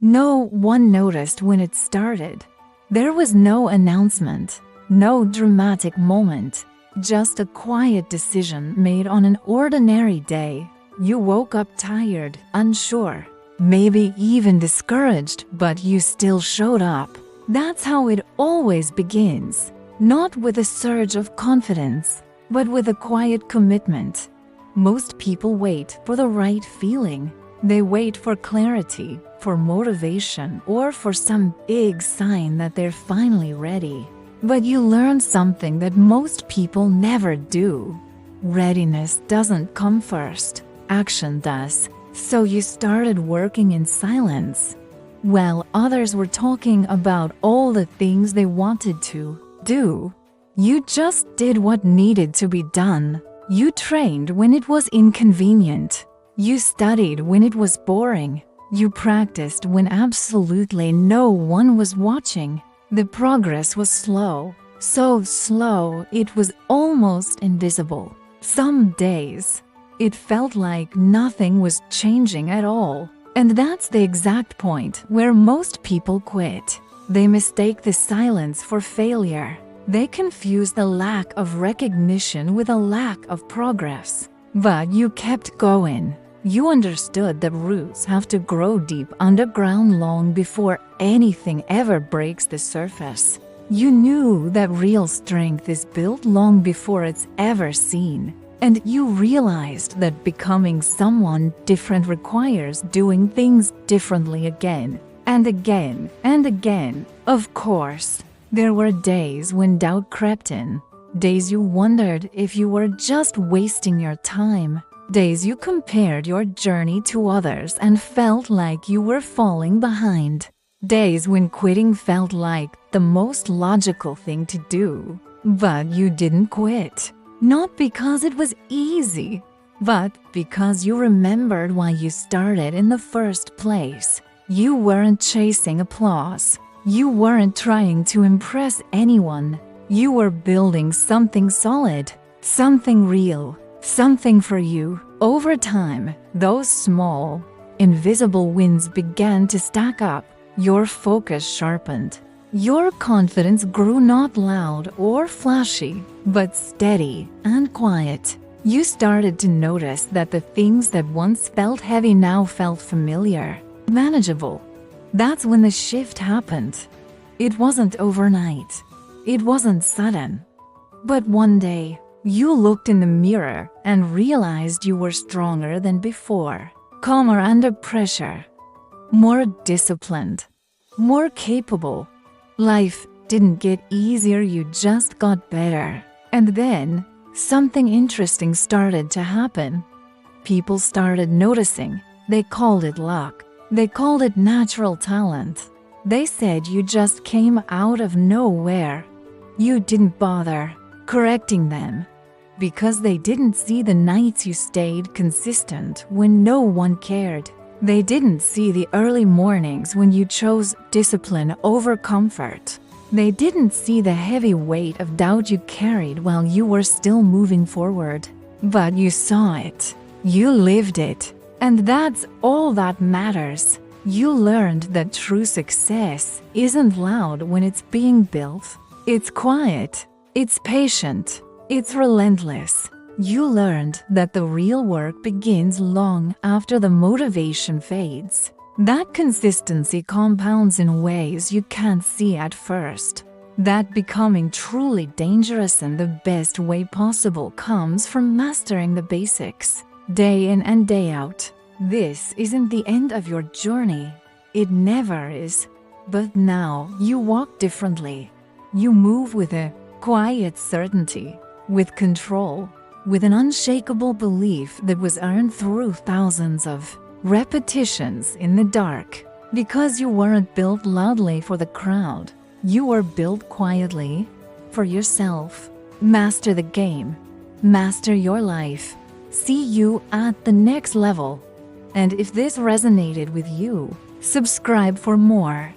No one noticed when it started. There was no announcement, no dramatic moment, just a quiet decision made on an ordinary day. You woke up tired, unsure, maybe even discouraged, but you still showed up. That's how it always begins, not with a surge of confidence, but with a quiet commitment. Most people wait for the right feeling. They wait for clarity, for motivation, or for some big sign that they're finally ready. But you learn something that most people never do. Readiness doesn't come first, action does. So you started working in silence. While others were talking about all the things they wanted to do, you just did what needed to be done. You trained when it was inconvenient. You studied when it was boring. You practiced when absolutely no one was watching. The progress was slow, so slow it was almost invisible. Some days, it felt like nothing was changing at all. And that's the exact point where most people quit. They mistake the silence for failure. They confuse the lack of recognition with a lack of progress. But you kept going. You understood that roots have to grow deep underground long before anything ever breaks the surface. You knew that real strength is built long before it's ever seen. And you realized that becoming someone different requires doing things differently again and again and again. Of course, there were days when doubt crept in. Days you wondered if you were just wasting your time. Days you compared your journey to others and felt like you were falling behind. Days when quitting felt like the most logical thing to do. But you didn't quit. Not because it was easy, but because you remembered why you started in the first place. You weren't chasing applause. You weren't trying to impress anyone. You were building something solid, something real, something for you. Over time, those small, invisible wins began to stack up. Your focus sharpened. Your confidence grew not loud or flashy, but steady and quiet. You started to notice that the things that once felt heavy now felt familiar, manageable. That's when the shift happened. It wasn't overnight. It wasn't sudden. But one day, you looked in the mirror and realized you were stronger than before, calmer under pressure, more disciplined, more capable. Life didn't get easier, you just got better. And then, something interesting started to happen. People started noticing. They called it luck. They called it natural talent. They said you just came out of nowhere. You didn't bother correcting them because they didn't see the nights you stayed consistent when no one cared. They didn't see the early mornings when you chose discipline over comfort. They didn't see the heavy weight of doubt you carried while you were still moving forward. But you saw it. You lived it. And that's all that matters. You learned that true success isn't loud when it's being built. It's quiet. It's patient. It's relentless. You learned that the real work begins long after the motivation fades. That consistency compounds in ways you can't see at first. That becoming truly dangerous in the best way possible comes from mastering the basics, day in and day out. This isn't the end of your journey. It never is. But now you walk differently. You move with a quiet certainty, with control, with an unshakable belief that was earned through thousands of repetitions in the dark. Because you weren't built loudly for the crowd. You were built quietly for yourself. Master the game. Master your life. See you at the next level. And if this resonated with you, subscribe for more.